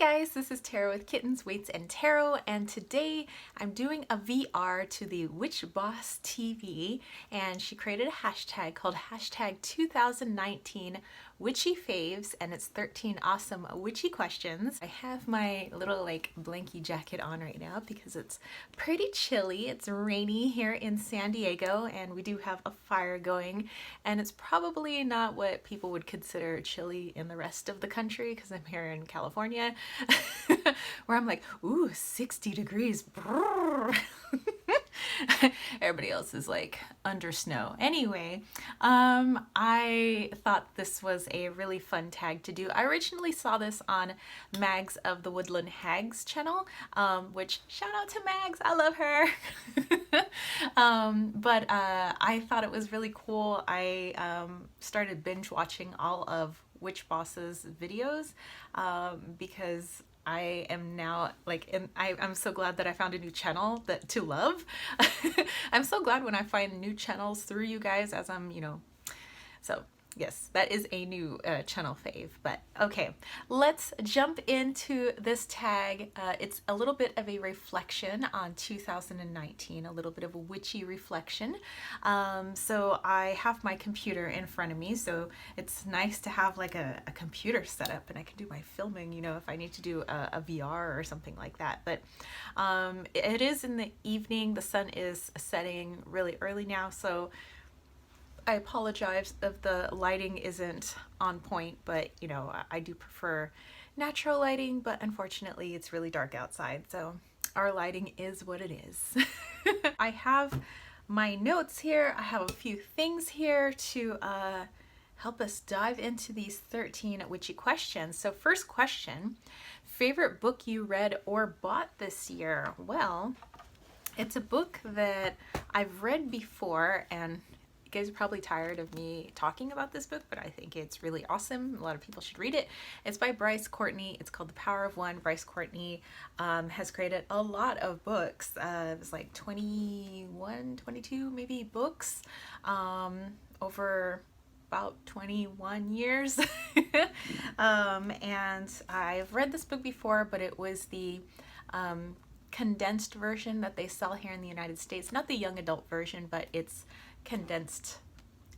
guys, this is Tarot with Kittens, Weights, and Tarot, and today I'm doing a VR to the Witch Boss TV, and she created a hashtag called hashtag 2019 Witchy Faves, and it's 13 awesome witchy questions. I have my little blankie jacket on right now because it's pretty chilly. It's rainy here in San Diego, and we do have a fire going, and it's probably not what people would consider chilly in the rest of the country because I'm here in California where I'm like, ooh, 60 degrees. Everybody else is like under snow. Anyway, I thought this was a really fun tag to do. I originally saw this on Mags of the Woodland Hags channel, which shout out to Mags, I love her. But I thought it was really cool. I started binge watching all of Witch Boss's videos because I am now I'm so glad that I found a new channel to love. I'm so glad when I find new channels through you guys as I'm, so yes, that is a new channel fave. But okay, let's jump into this tag. It's a little bit of a reflection on 2019, a little bit of a witchy reflection. So I have my computer in front of me, so it's nice to have like a computer set up and I can do my filming, if I need to do a VR or something like that. But it is in the evening. The sun is setting really early now, so I apologize if the lighting isn't on point, but I do prefer natural lighting, but unfortunately it's really dark outside, so our lighting is what it is. I have my notes here. I have a few things here to help us dive into these 13 witchy questions. So first question, favorite book you read or bought this year? Well, it's a book that I've read before, and you guys are probably tired of me talking about this book, but I think it's really awesome. A lot of people should read it. It's by Bryce Courtney. It's called The Power of One. Bryce Courtney has created a lot of books. It was like 21, 22 maybe books over about 21 years. And I've read this book before, but it was the condensed version that they sell here in the United States. Not the young adult version, but it's condensed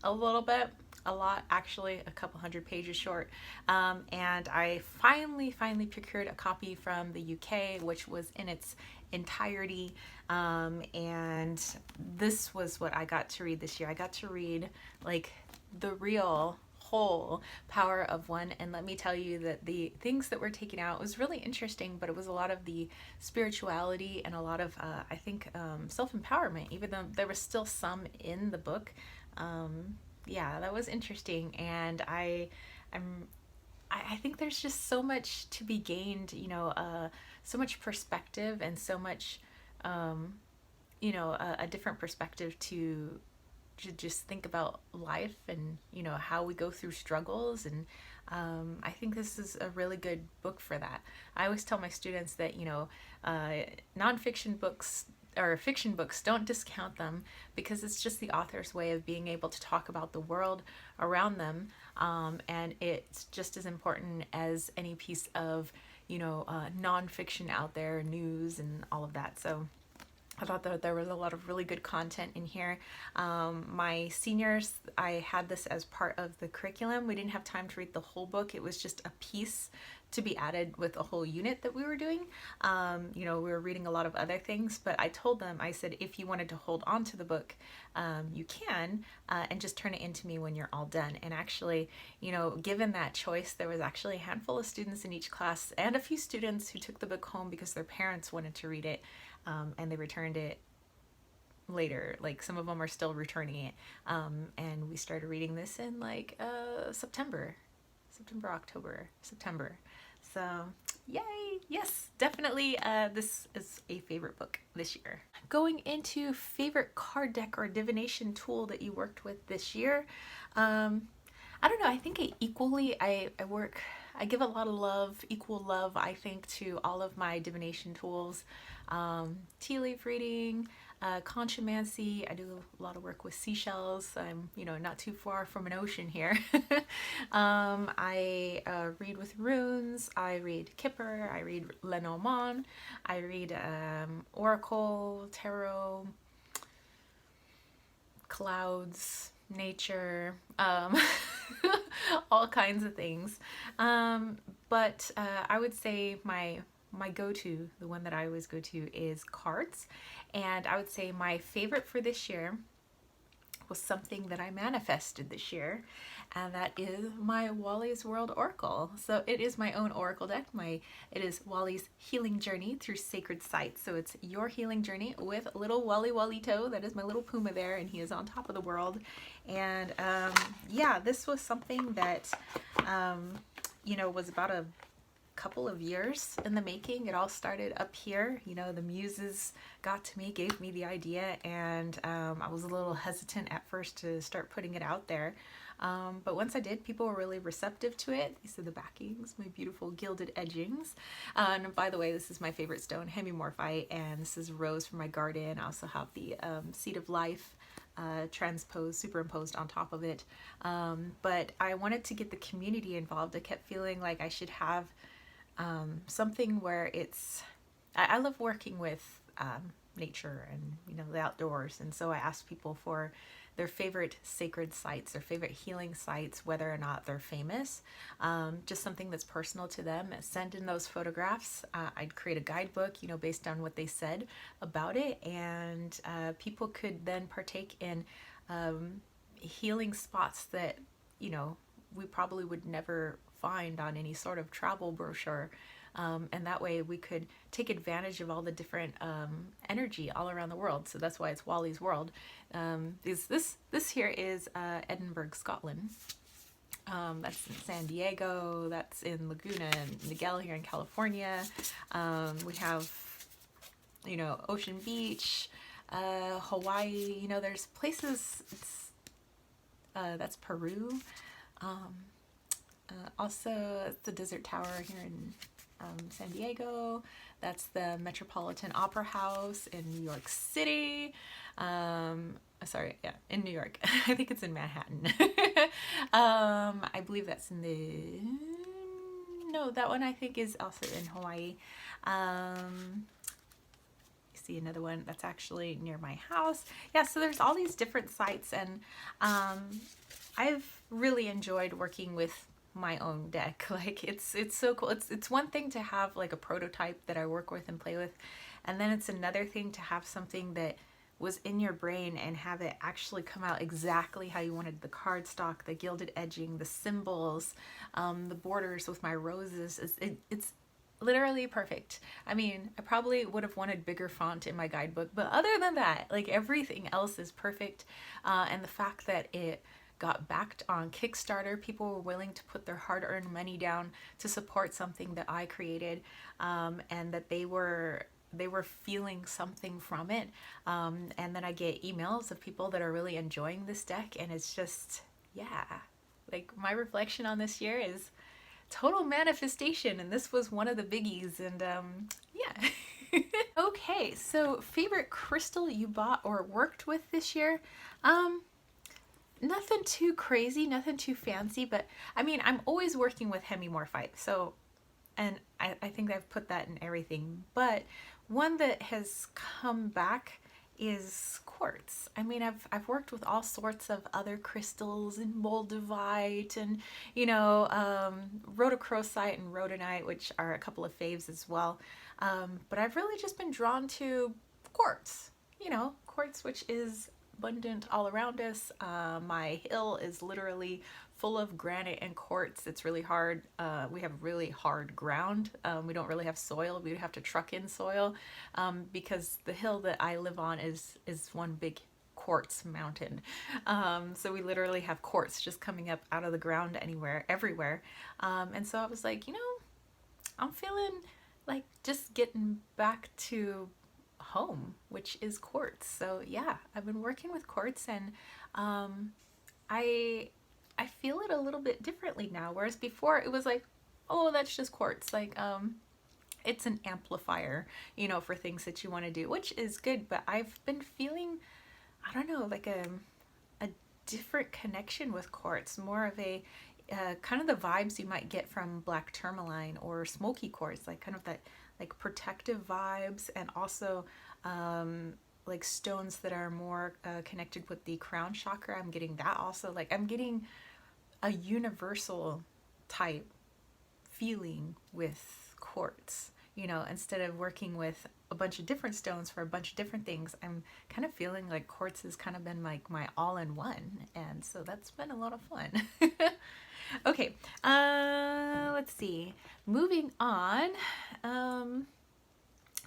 a little bit, a lot actually, a couple hundred pages short. And I finally procured a copy from the UK, which was in its entirety. And this was what I got to read this year. I got to read like the real whole Power of One, and let me tell you that the things that were taken out was really interesting, but it was a lot of the spirituality and a lot of I think self-empowerment, even though there was still some in the book. Yeah, that was interesting, and I think there's just so much to be gained, so much perspective and so much a different perspective to just think about life and how we go through struggles, and I think this is a really good book for that. I always tell my students that nonfiction books or fiction books, don't discount them, because it's just the author's way of being able to talk about the world around them, and it's just as important as any piece of nonfiction out there, news and all of that. So I thought that there was a lot of really good content in here. My seniors, I had this as part of the curriculum. We didn't have time to read the whole book. It was just a piece to be added with a whole unit that we were doing. We were reading a lot of other things, but I told them, I said, if you wanted to hold on to the book, you can, and just turn it into me when you're all done. And actually, given that choice, there was actually a handful of students in each class and a few students who took the book home because their parents wanted to read it. And they returned it later. Like some of them are still returning it. And we started reading this in September. So yay, yes, definitely this is a favorite book this year. Going into favorite card deck or divination tool that you worked with this year. I don't know, I think I give a lot of love, equal love, I think, to all of my divination tools. Tea leaf reading, conchomancy. I do a lot of work with seashells. I'm, you know, not too far from an ocean here. I read with runes. I read Kipper. I read Lenormand. I read Oracle, Tarot, clouds, nature, all kinds of things. But I would say my go-to, the one that I always go to, is cards. And I would say my favorite for this year was something that I manifested this year, and that is my Wally's World Oracle. So it is my own oracle deck. It is Wally's Healing Journey Through Sacred Sites. So it's your healing journey with little Wally Wallito. That is my little puma there, and he is on top of the world. And yeah, this was something that you know, was about a couple of years in the making. It all started up here. You know, the muses got to me, gave me the idea, and I was a little hesitant at first to start putting it out there. But once I did, people were really receptive to it. These are the backings, my beautiful gilded edgings. And by the way, this is my favorite stone, hemimorphite, and this is rose from my garden. I also have the seed of life superimposed on top of it. But I wanted to get the community involved. I kept feeling like I should have something where I love working with nature and, you know, the outdoors, and so I asked people for their favorite sacred sites, their favorite healing sites, whether or not they're famous, just something that's personal to them. Send in those photographs. I'd create a guidebook, you know, based on what they said about it, and people could then partake in healing spots that, you know, we probably would never find on any sort of travel brochure. And that way we could take advantage of all the different energy all around the world. So that's why it's Wally's World. This here is Edinburgh, Scotland. That's in San Diego. That's in Laguna and Miguel here in California. We have, you know, Ocean Beach, Hawaii. You know, there's places. That's Peru. Also, the Desert Tower here in San Diego. That's the Metropolitan Opera House in New York City. Sorry, yeah, in New York. I think it's in Manhattan. I believe that's in no, that one I think is also in Hawaii. See another one that's actually near my house. Yeah, so there's all these different sites, and I've really enjoyed working with my own deck. Like it's so cool. It's one thing to have like a prototype that I work with and play with, and then it's another thing to have something that was in your brain and have it actually come out exactly how you wanted. The cardstock, the gilded edging, the symbols, the borders with my roses. It's literally perfect. I mean, I probably would have wanted bigger font in my guidebook, but other than that, like everything else is perfect. And the fact that it got backed on Kickstarter, people were willing to put their hard-earned money down to support something that I created, and that they were feeling something from it. And then I get emails of people that are really enjoying this deck, and it's just, yeah, like my reflection on this year is total manifestation, and this was one of the biggies. And yeah. Okay, so favorite crystal you bought or worked with this year? Nothing too crazy, nothing too fancy, but I mean, I'm always working with hemimorphite, so, and I think I've put that in everything, but one that has come back is quartz. I mean, I've worked with all sorts of other crystals and moldavite and, you know, rhodochrosite and rhodonite, which are a couple of faves as well. But I've really just been drawn to quartz, you know, quartz, which is abundant all around us. My hill is literally full of granite and quartz. It's really hard. We have really hard ground. We don't really have soil. We would have to truck in soil, because the hill that I live on is one big quartz mountain. So we literally have quartz just coming up out of the ground everywhere. And so I was like, you know, I'm feeling like just getting back to home, which is quartz. So yeah, I've been working with quartz, and I feel it a little bit differently now, whereas before it was like, oh, that's just quartz. Like it's an amplifier, you know, for things that you want to do, which is good. But I've been feeling, I don't know, like a different connection with quartz, more of a kind of the vibes you might get from black tourmaline or smoky quartz, like kind of that like protective vibes, and also like stones that are more connected with the crown chakra. I'm getting that also. Like I'm getting a universal type feeling with quartz. You know, instead of working with a bunch of different stones for a bunch of different things, I'm kind of feeling like quartz has kind of been like my all in one. And so that's been a lot of fun. Okay, let's see. Moving on.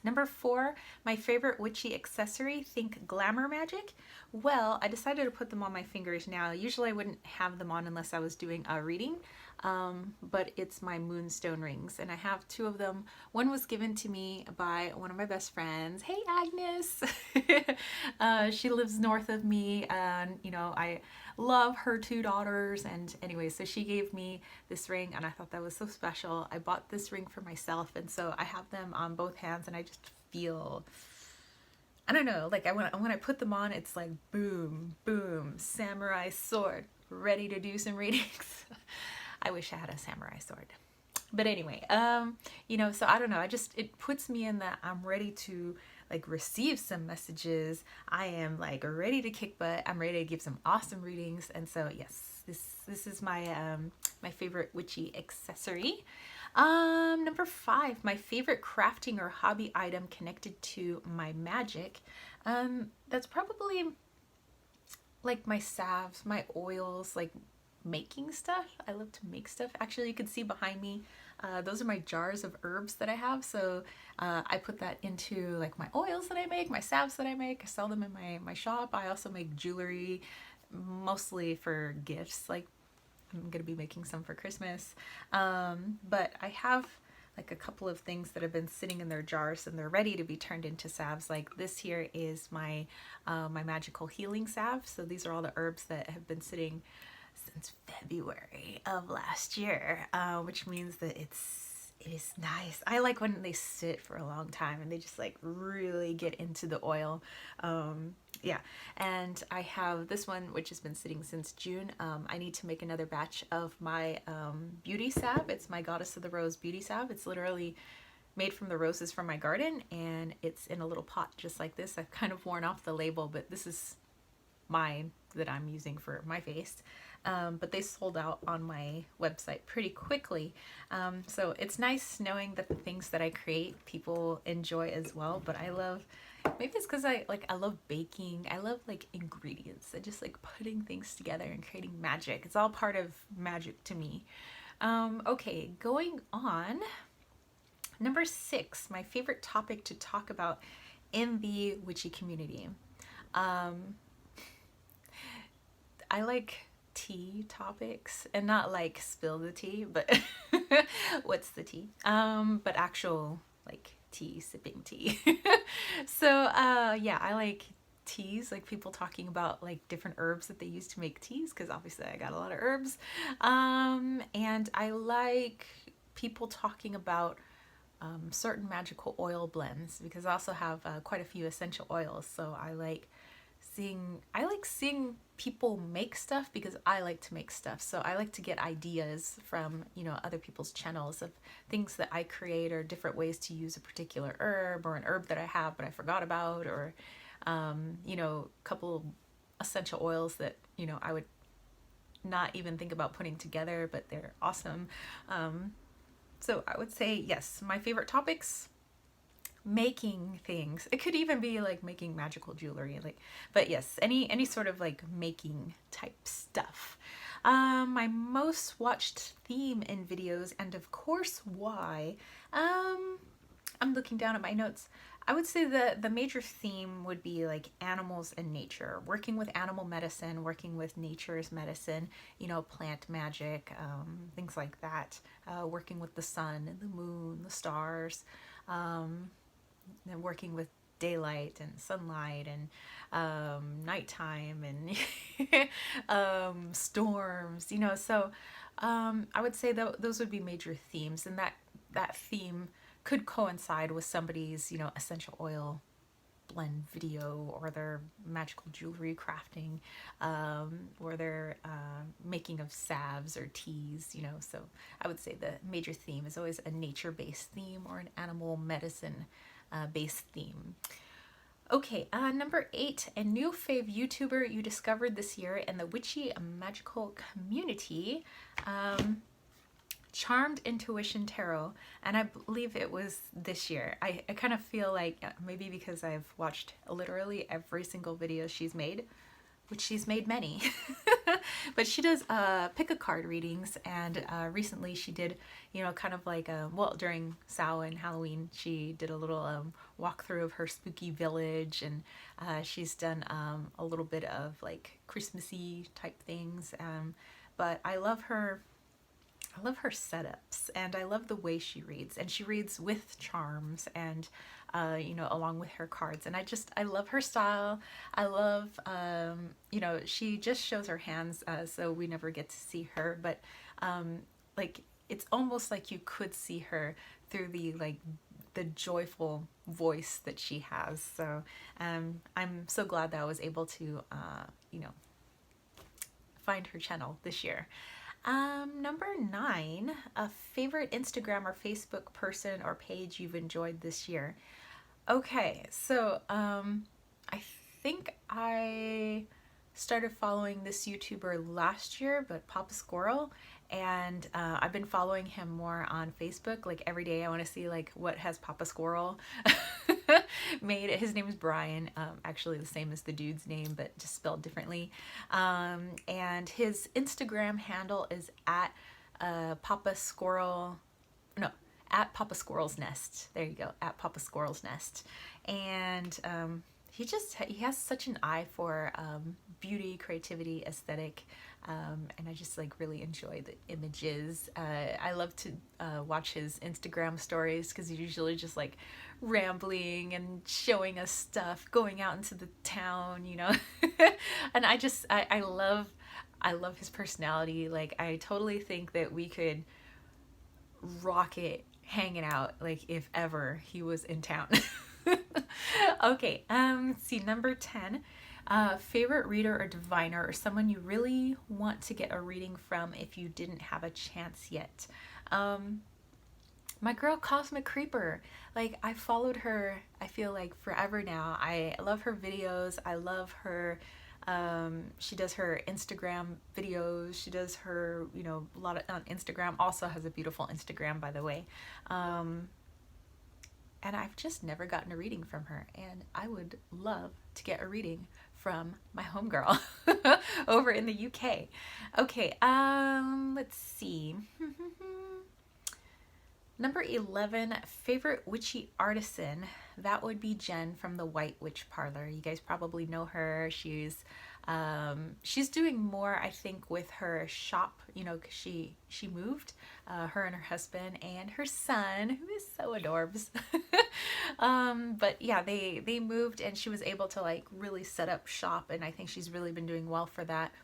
Number 4, my favorite witchy accessory, think glamour magic. Well, I decided to put them on my fingers now. Usually I wouldn't have them on unless I was doing a reading, but it's my moonstone rings, and I have 2 of them. One was given to me by one of my best friends. Hey, Agnes! She lives north of me, and you know, I love her 2 daughters, and anyway, so she gave me this ring, and I thought that was so special. I bought this ring for myself, and so I have them on both hands, and I just feel, I don't know, like when I put them on, it's like boom, boom, samurai sword, ready to do some readings. I wish I had a samurai sword. But anyway, you know, so I don't know, it puts me in that I'm ready to like receive some messages. I am like ready to kick butt. I'm ready to give some awesome readings. And so yes, this is my my favorite witchy accessory. Number 5, my favorite crafting or hobby item connected to my magic. That's probably like my salves, my oils, like making stuff. I love to make stuff. Actually, you can see behind me, those are my jars of herbs that I have. So I put that into like my oils that I make, my salves that I make. I sell them in my shop. I also make jewelry, mostly for gifts. Like I'm gonna be making some for Christmas. But I have like a couple of things that have been sitting in their jars and they're ready to be turned into salves. Like this here is my my magical healing salve. So these are all the herbs that have been sitting since February of last year, which means that it is nice. I like when they sit for a long time and they just like really get into the oil. Yeah, and I have this one which has been sitting since June. I need to make another batch of my beauty salve. It's my Goddess of the Rose beauty salve. It's literally made from the roses from my garden, and it's in a little pot just like this. I've kind of worn off the label, but this is mine that I'm using for my face. But they sold out on my website pretty quickly. So it's nice knowing that the things that I create people enjoy as well. But I love, maybe it's because I love baking. I love like ingredients. I just like putting things together and creating magic. It's all part of magic to me. Okay, going on. Number 6, my favorite topic to talk about in the witchy community. I like tea topics, and not like spill the tea, but what's the tea? But actual like tea, sipping tea. So yeah, I like teas, like people talking about like different herbs that they use to make teas, because obviously I got a lot of herbs. And I like people talking about certain magical oil blends, because I also have quite a few essential oils. So I like seeing people make stuff, because I like to make stuff. So I like to get ideas from, you know, other people's channels of things that I create, or different ways to use a particular herb, or an herb that I have but I forgot about, or you know, a couple essential oils that, you know, I would not even think about putting together, but they're awesome. So I would say yes, my favorite topics, making things. It could even be like making magical jewelry, like, but yes, any sort of like making type stuff. My most watched theme in videos, and of course why, I'm looking down at my notes. I would say the major theme would be like animals and nature, working with animal medicine, working with nature's medicine, you know, plant magic, things like that, working with the sun and the moon, the stars, and working with daylight and sunlight and nighttime and storms, you know. So I would say those would be major themes, and that theme could coincide with somebody's, you know, essential oil blend video, or their magical jewelry crafting, or their making of salves or teas, you know. So I would say the major theme is always a nature-based theme or an animal medicine based theme. Okay, number 8, a new fave YouTuber you discovered this year in the Witchy magical community. Charmed Intuition Tarot, and I believe it was this year. I kind of feel like maybe because I've watched literally every single video she's made, which she's made many, but she does pick a card readings, and recently she did, you know, kind of like well, during Samhain Halloween, she did a little walkthrough of her spooky village, and she's done a little bit of like Christmassy type things, but I love her setups, and I love the way she reads, and she reads with charms, and you know, along with her cards, and I love her style. I love, you know, she just shows her hands, so we never get to see her, but like it's almost like you could see her through the joyful voice that she has. So I'm so glad that I was able to you know, find her channel this year. Number 9, a favorite Instagram or Facebook person or page you've enjoyed this year. Okay, so I think I started following this YouTuber last year, but Papa Squirrel, and I've been following him more on Facebook. Like every day I want to see like what has Papa Squirrel made. His name is Brian, actually the same as the dude's name, but just spelled differently. And his Instagram handle is at Papa Squirrel, no, at Papa Squirrel's Nest. There you go, at Papa Squirrel's Nest. And he has such an eye for beauty, creativity, aesthetic, and I just like really enjoy the images. I love to watch his Instagram stories because he's usually just like rambling and showing us stuff, going out into the town, you know. And I love his personality. Like I totally think that we could rock it hanging out, like if ever he was in town. Okay, let's see, number 10, favorite reader or diviner, or someone you really want to get a reading from if you didn't have a chance yet. My girl Cosmic Creeper, like I followed her, I feel like forever now. I love her videos. I love her, she does her Instagram videos. She does her, you know, a lot of on Instagram. Also has a beautiful Instagram, by the way. And I've just never gotten a reading from her, and I would love to get a reading from my homegirl over in the UK. Okay, let's see. Number 11, favorite witchy artisan. That would be Jen from the White Witch Parlor. You guys probably know her. She's doing more, I think, with her shop, you know, 'cause she moved, her and her husband and her son, who is so adorbs. But yeah, they moved, and she was able to like really set up shop, and I think she's really been doing well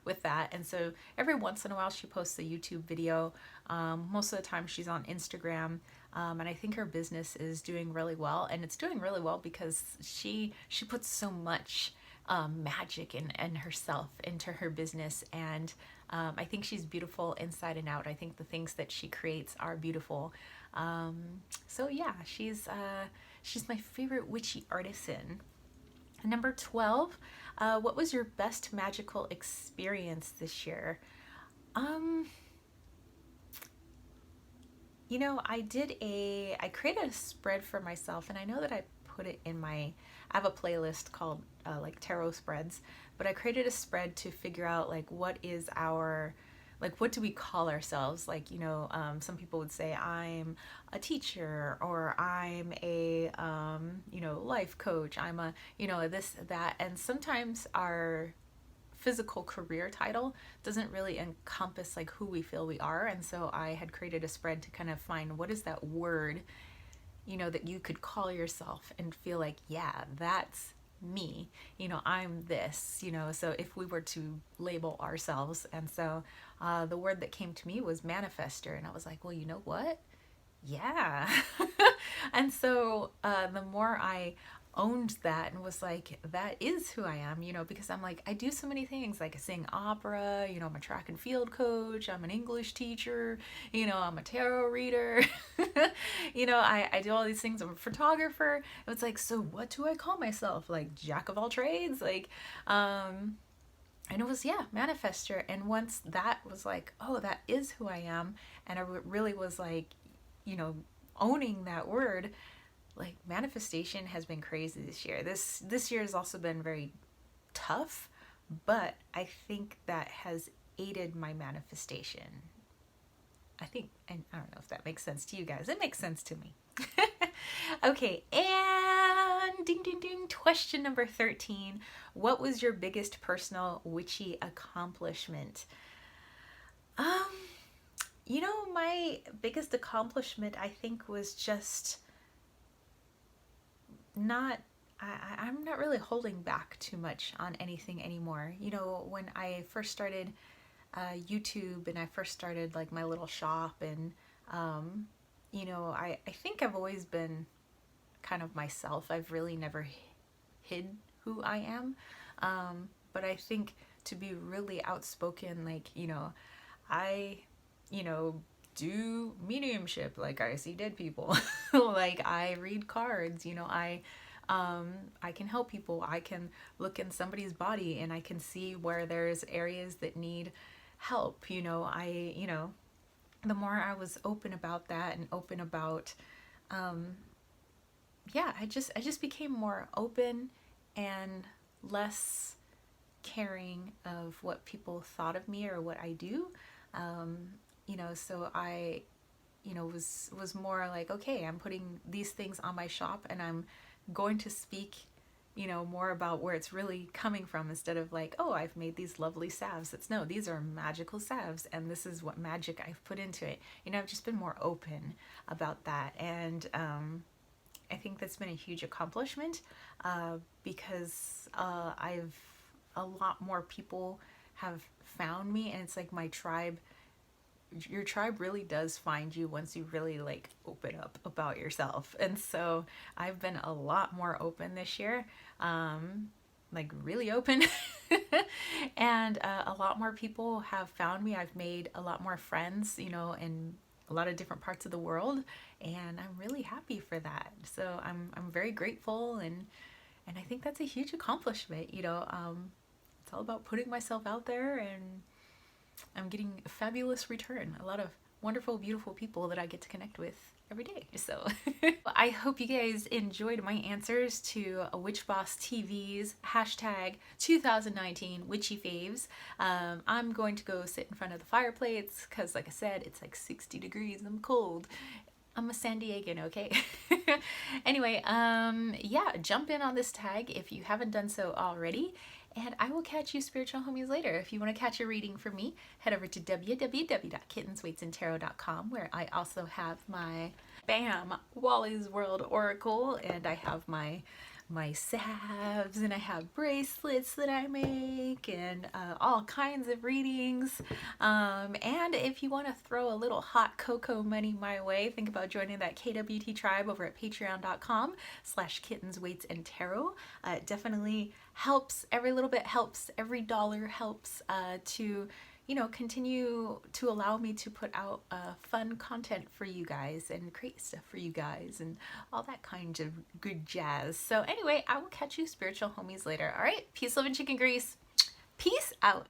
with that. And so every once in a while she posts a YouTube video. Most of the time she's on Instagram, and I think her business is doing really well, and it's doing really well because she puts so much magic and herself into her business, and I think she's beautiful inside and out. I think the things that she creates are beautiful. So yeah, she's my favorite witchy artisan. Number 12, what was your best magical experience this year? You know, I created a spread for myself, and I know that I put it in I have a playlist called like tarot spreads, but I created a spread to figure out like what do we call ourselves? Like, you know, some people would say I'm a teacher, or I'm a, you know, life coach. I'm a, you know, this, that. And sometimes our physical career title doesn't really encompass like who we feel we are. And so I had created a spread to kind of find what is that word, you know, that you could call yourself and feel like, yeah, that's me, you know, I'm this, you know. So if we were to label ourselves, and so the word that came to me was manifester, and I was like, well, you know what, Yeah. And so the more I owned that and was like, that is who I am, because I'm like, I do so many things. Like I sing opera, I'm a track and field coach, I'm an English teacher, I'm a tarot reader, I do all these things. I'm a photographer. It was like, so what do I call myself? Like jack of all trades? Like, and it was, yeah, manifester. And once that was like, oh, that is who I am, and I really was like, you know owning that word, like manifestation has been crazy this year. This year has also been very tough, but I think that has aided my manifestation. I think, and I don't know if that makes sense to you guys. It makes sense to me. Okay, and ding ding ding, question number 13. What was your biggest personal witchy accomplishment? Um, my biggest accomplishment, I think, was just not. I'm not really holding back too much on anything anymore. When I first started YouTube and I first started like my little shop, and I think I've always been kind of myself. I've really never hid who I am. But I think to be really outspoken, like, I, you know, do mediumship, like I see dead people, like I read cards, I can help people. I can look in somebody's body and I can see where there's areas that need help. The more I was open about that and open about, yeah, I just became more open and less caring of what people thought of me or what I do. Um, so I, was more like, okay, I'm putting these things on my shop and I'm going to speak, more about where it's really coming from, instead of like, oh, I've made these lovely salves. It's no, these are magical salves and this is what magic I've put into it. I've just been more open about that. And I think that's been a huge accomplishment, because I've a lot more people have found me, and it's like my tribe. Your tribe really does find you once you really like open up about yourself, and so I've been a lot more open this year, like really open, and a lot more people have found me. I've made a lot more friends, in a lot of different parts of the world, and I'm really happy for that. So I'm very grateful, and I think that's a huge accomplishment. It's all about putting myself out there, and I'm getting a fabulous return. A lot of wonderful, beautiful people that I get to connect with every day. So I hope you guys enjoyed my answers to a Witch Boss TV's hashtag 2019 Witchy Faves. I'm going to go sit in front of the fireplace because, like I said, it's like 60 degrees and I'm cold. I'm a San Diegan, okay? Anyway, yeah, jump in on this tag if you haven't done so already. And I will catch you spiritual homies later. If you want to catch a reading from me, head over to www.kittensweightsandtarot.com, where I also have my BAM! Wally's World Oracle, and I have my salves, and I have bracelets that I make, and all kinds of readings. And if you want to throw a little hot cocoa money my way, think about joining that KWT tribe over at patreon.com/kittensweightsandtarot. It definitely helps. Every little bit helps. Every dollar helps to continue to allow me to put out fun content for you guys and create stuff for you guys and all that kind of good jazz. So anyway, I will catch you spiritual homies later. All right, peace, love, and chicken grease. Peace out.